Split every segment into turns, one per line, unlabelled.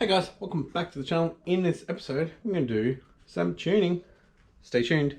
Hey guys, welcome back to the channel. In this episode, I'm going to do some tuning. Stay tuned.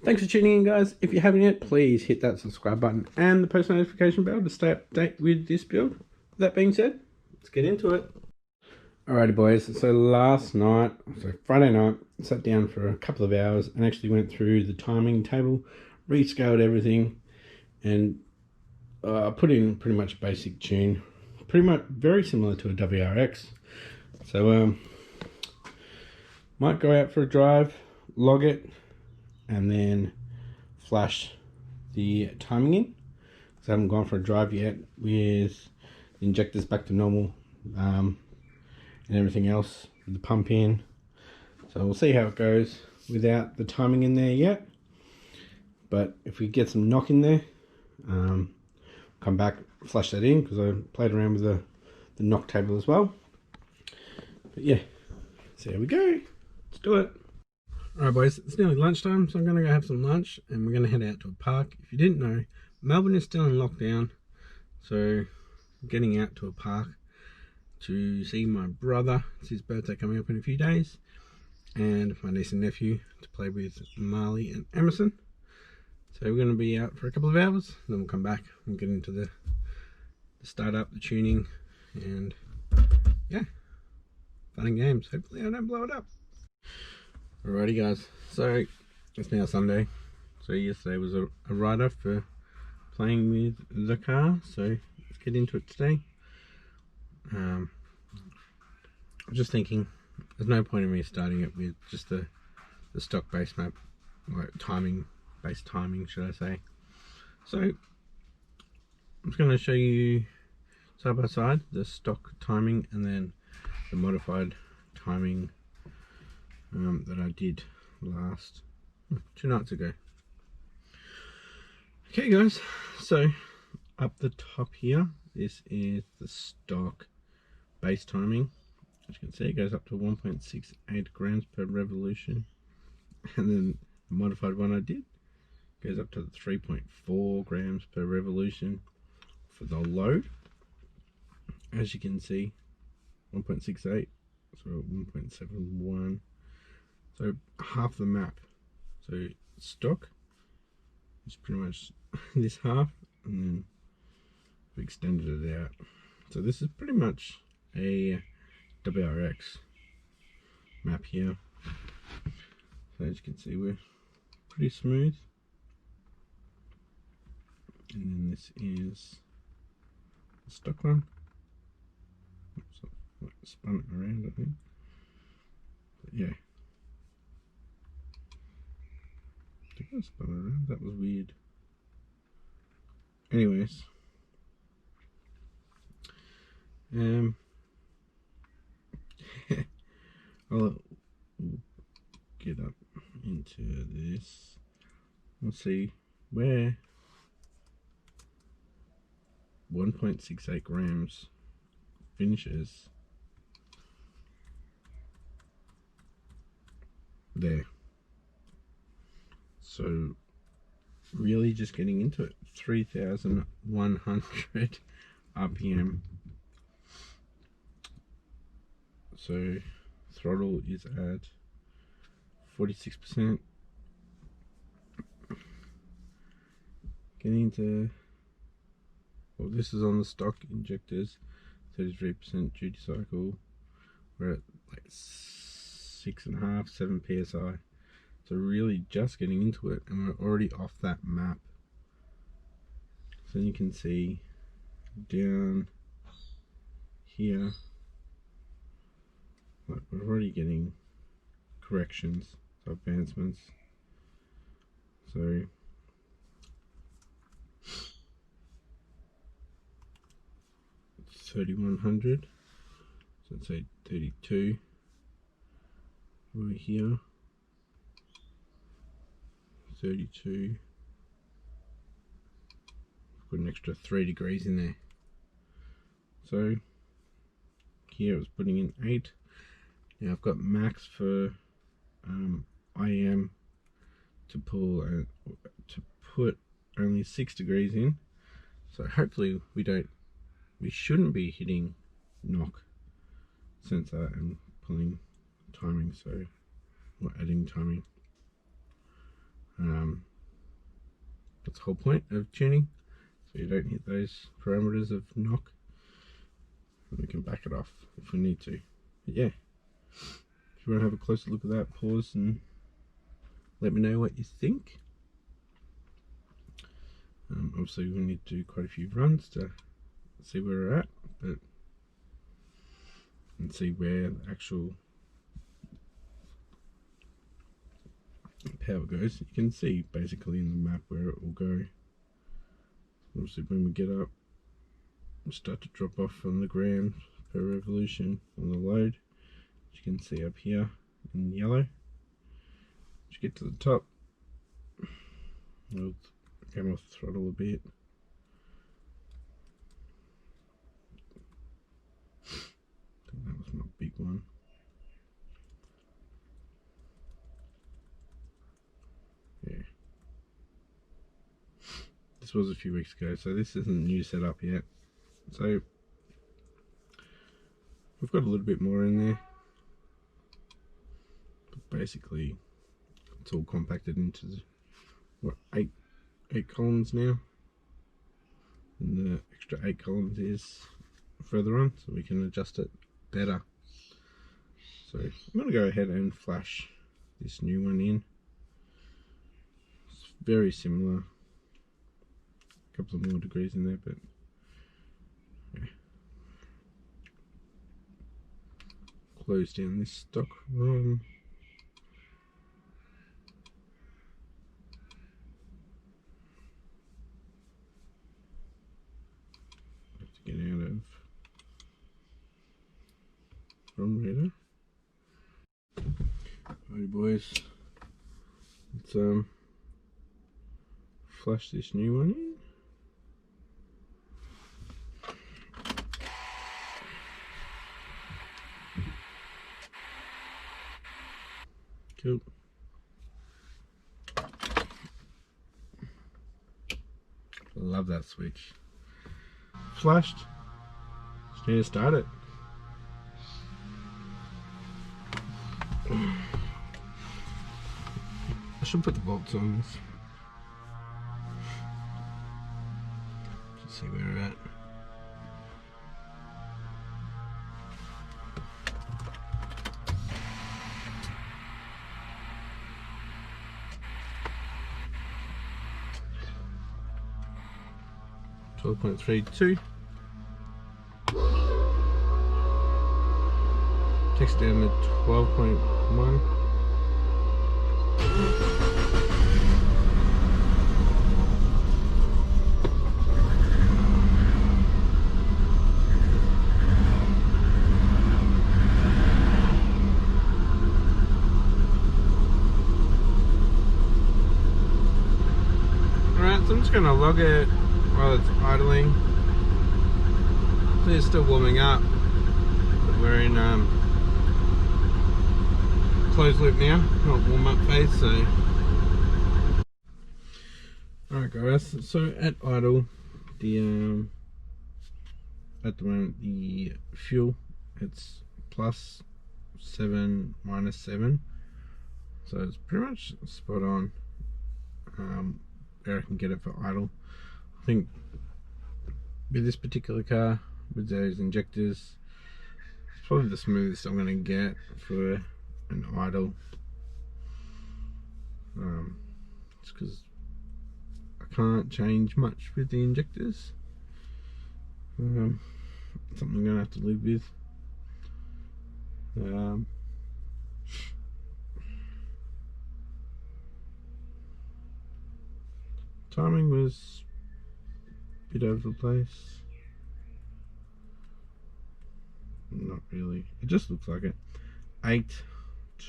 Thanks for tuning in, guys. If you haven't yet, please hit that subscribe button and the post notification bell to stay up to date with this build. With that being said, let's get into it. Alrighty boys, so last night, so Friday night, I sat down for a couple of hours and actually went through the timing table, rescaled everything, and put in pretty much a basic tune. Pretty much very similar to a WRX. So might go out for a drive, log it, and then flash the timing in. So I haven't gone for a drive yet with the injectors back to normal and everything else with the pump in. So we'll see how it goes without the timing in there yet. But if we get some knock in there, come back, flash that in, because I played around with the knock table as well. But yeah, so here we go. Let's do it. Alright boys, it's nearly lunchtime, so I'm going to go have some lunch and we're going to head out to a park. If you didn't know, Melbourne is still in lockdown, so I'm getting out to a park to see my brother. It's his birthday coming up in a few days, and my niece and nephew to play with Marley and Emerson. So we're going to be out for a couple of hours, then we'll come back and get into the start up, the tuning, and yeah, fun and games. Hopefully I don't blow it up. Alrighty guys, so it's now Sunday, so yesterday was a write-off for playing with the car, so let's get into it today. I'm just thinking there's no point in me starting it with just the stock base map, like base timing should I say. So I'm just going to show you side by side the stock timing and then the modified timing that I did last 2 nights ago. Okay guys, so up the top here, this is the stock base timing. As you can see, it goes up to 1.68 grams per revolution, and then the modified one I did goes up to 3.4 grams per revolution for the load. As you can see, 1.68, so 1.71. So half the map. So stock is pretty much this half, and then we extended it out. So this is pretty much a WRX map here. So as you can see, we're pretty smooth. And then this is the stock one. Oops, I spun it around, I think. But yeah. I think I spun it around. That was weird. Anyways, I'll get up into this. We'll see where 1.68 grams finishes. There. So really just getting into it. 3,100 RPM. So throttle is at 46%. Getting into, well, this is on the stock injectors, 33% duty cycle. We're at like 6.5, 7 psi. So really just getting into it, and we're already off that map. So you can see down here, like we're already getting corrections, so advancements. So 3100, so let's say 32 over here, 32. I've got an extra 3 degrees in there. So here I was putting in 8. Now I've got max for IM to pull to put only 6 degrees in. So hopefully we shouldn't be hitting knock sensor and pulling timing, so or adding timing. That's the whole point of tuning, so you don't hit those parameters of knock, and we can back it off if we need to. But yeah, if you want to have a closer look at that, pause and let me know what you think. Obviously we need to do quite a few runs to see where we're at, but and see where the actual power goes. You can see basically in the map where it will go. Obviously when we get up, we start to drop off on the grams per revolution on the load, as you can see up here in yellow. As you get to the top, we'll come off the throttle a bit. I think that was my big one. Yeah. This was a few weeks ago, so this isn't new setup yet. So we've got a little bit more in there, but basically it's all compacted into what, eight columns now, and the extra 8 columns is further on, so we can adjust it better. So I'm going to go ahead and flash this new one in. It's very similar, a couple of more degrees in there, but yeah. Close down this stock ROM. Have to get out of ROM reader. Alright boys, let's flash this new one in. Cool. Love that switch. Flashed. Just need to start it. I should put the bolts on this. Just see where we're at. .32. Takes it down to 12.1. Alright, so I'm just going to log it while it's idling. So it's still warming up, but we're in closed loop now, not warm up phase. So alright guys, so at idle, the at the moment the fuel, it's +7 -7, so it's pretty much spot on where I can get it for idle. I think with this particular car, with those injectors, it's probably the smoothest I'm going to get for an idle. It's because I can't change much with the injectors. Something I'm gonna have to live with. Timing was a bit over the place. Not really. It just looks like it. 8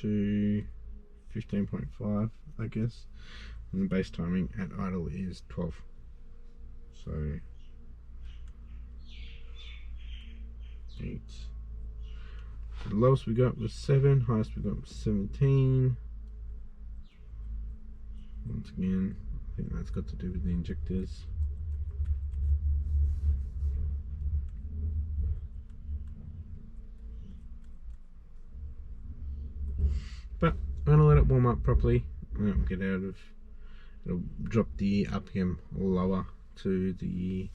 to 15.5, I guess. And the base timing at idle is 12. So 8. The lowest we got was 7, highest we got was 17. Once again, I think that's got to do with the injectors. But I'm going to let it warm up properly, and it'll get out of, it'll drop the RPM lower to the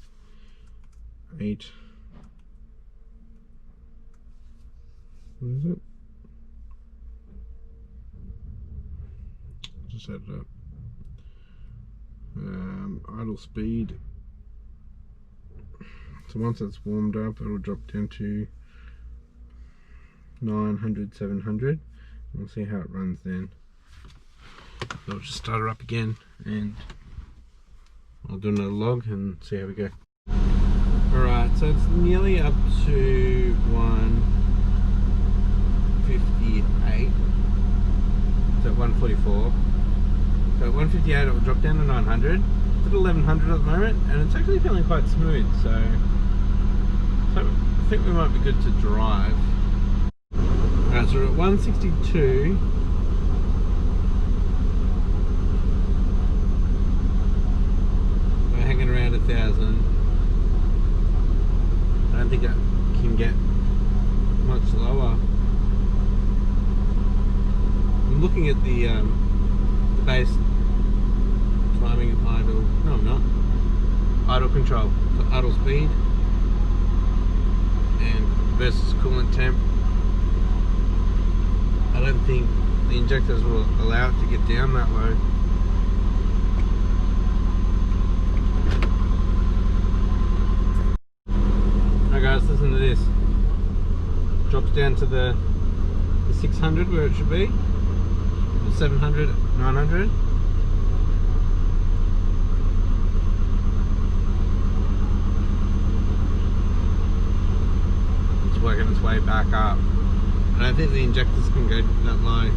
8. What is it? Just set it up. Idle speed. So once it's warmed up, it'll drop down to 900, 700. We'll see how it runs then. So I'll just start her up again, and I'll do another log and see how we go. Alright, so it's nearly up to 158. So at 144. So at 158 it will drop down to 900. It's at 1100 at the moment, and it's actually feeling quite smooth, so I think we might be good to drive. Alright, so we're at 162. We're hanging around 1,000. I don't think I can get much lower. I'm looking at the base timing and idle. No, I'm not. Idle control. So idle speed and versus coolant temp. I don't think the injectors will allow it to get down that low. Alright guys, listen to this. Drops down to the 600 where it should be. 700, 900. It's working its way back up. I don't think the injectors can go that low.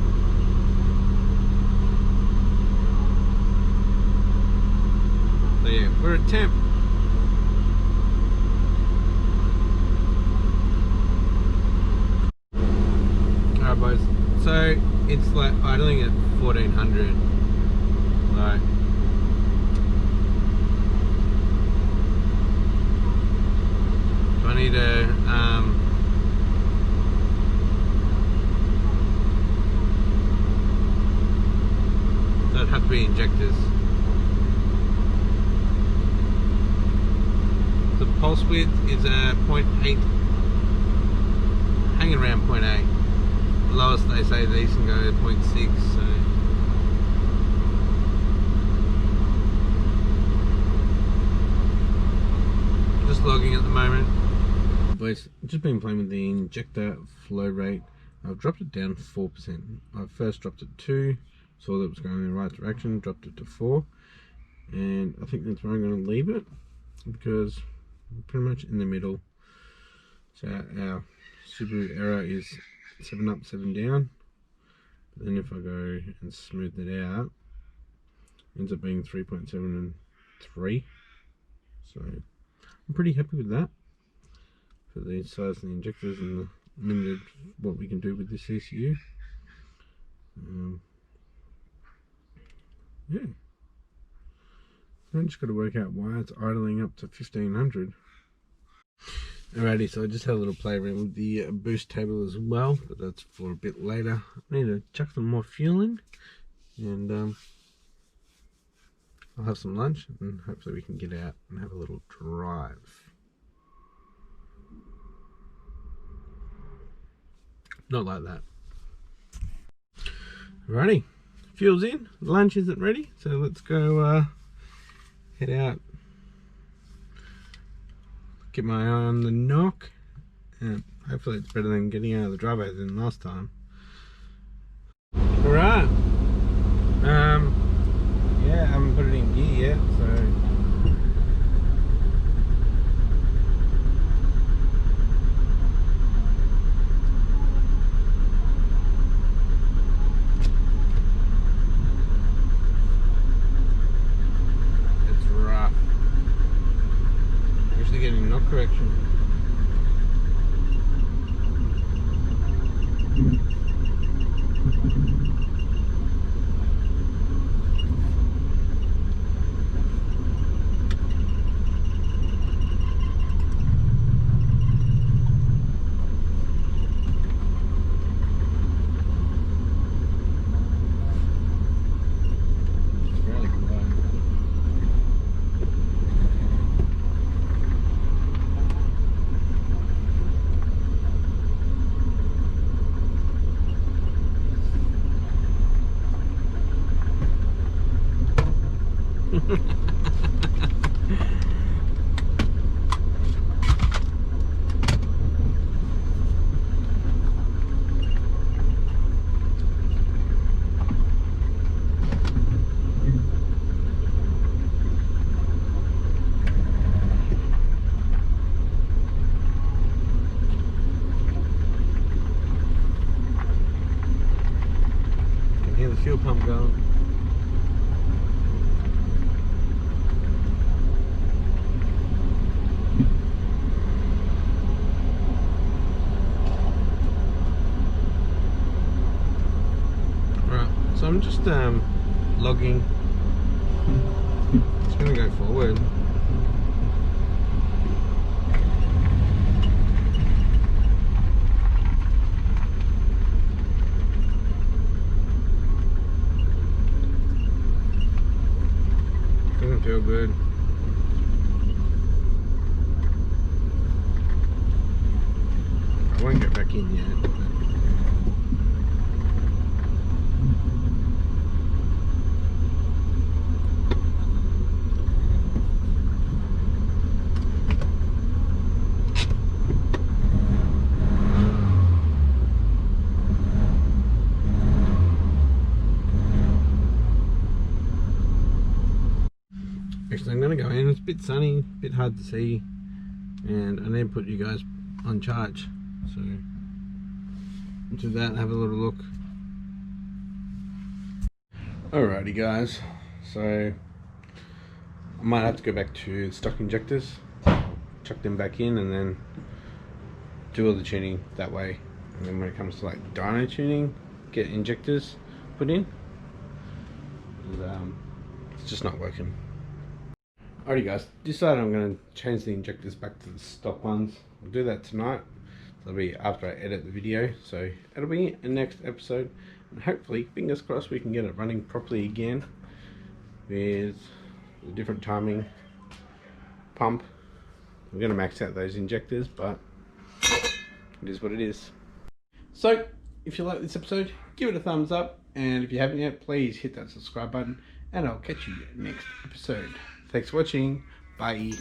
So yeah, we're at temp. Alright boys, so it's like idling at 1400. Like, do I need to that'd have to be injectors. The pulse width is a 0.8, hanging around 0.8. The lowest they say these can go to 0.6, so just logging at the moment. Boys, I've just been playing with the injector flow rate. I've dropped it down 4%. I first dropped it 2, saw that it was going in the right direction, dropped it to 4, and I think that's where I'm going to leave it, because we're pretty much in the middle. So our Subaru error is 7 up, 7 down. But then if I go and smooth it out, it ends up being 3.7 and 3. So I'm pretty happy with that for the size of the injectors and the limited what we can do with this ECU. Yeah. So I just got to work out why it's idling up to 1500. Alrighty, so I just had a little play around with the boost table as well, but that's for a bit later. I need to chuck some more fuel in, and I'll have some lunch, and hopefully we can get out and have a little drive. Not like that. Alrighty, fuel's in, lunch isn't ready, so let's go head out. keep my eye on the knock, and hopefully it's better than getting out of the driveway than last time. Alright. Yeah, I haven't put it in gear yet, so it's rough. Usually getting knock correction. Can hear the fuel pump going. So I'm just logging. It's going to go forward. Doesn't feel good. I won't get back in yet. Actually, I'm going to go in. It's a bit sunny, a bit hard to see, and I need to put you guys on charge. So, do that and have a little look. Alrighty, guys. So, I might have to go back to stock injectors, chuck them back in, and then do all the tuning that way. And then when it comes to like dyno tuning, get injectors put in. And, it's just not working. Alrighty guys, decided I'm going to change the injectors back to the stock ones. I'll do that tonight. That'll be after I edit the video, so it'll be in the next episode, and hopefully, fingers crossed, we can get it running properly again with a different timing pump. I'm going to max out those injectors, but it is what it is. So if you like this episode, give it a thumbs up, and if you haven't yet, please hit that subscribe button, and I'll catch you next episode. Thanks for watching. Bye.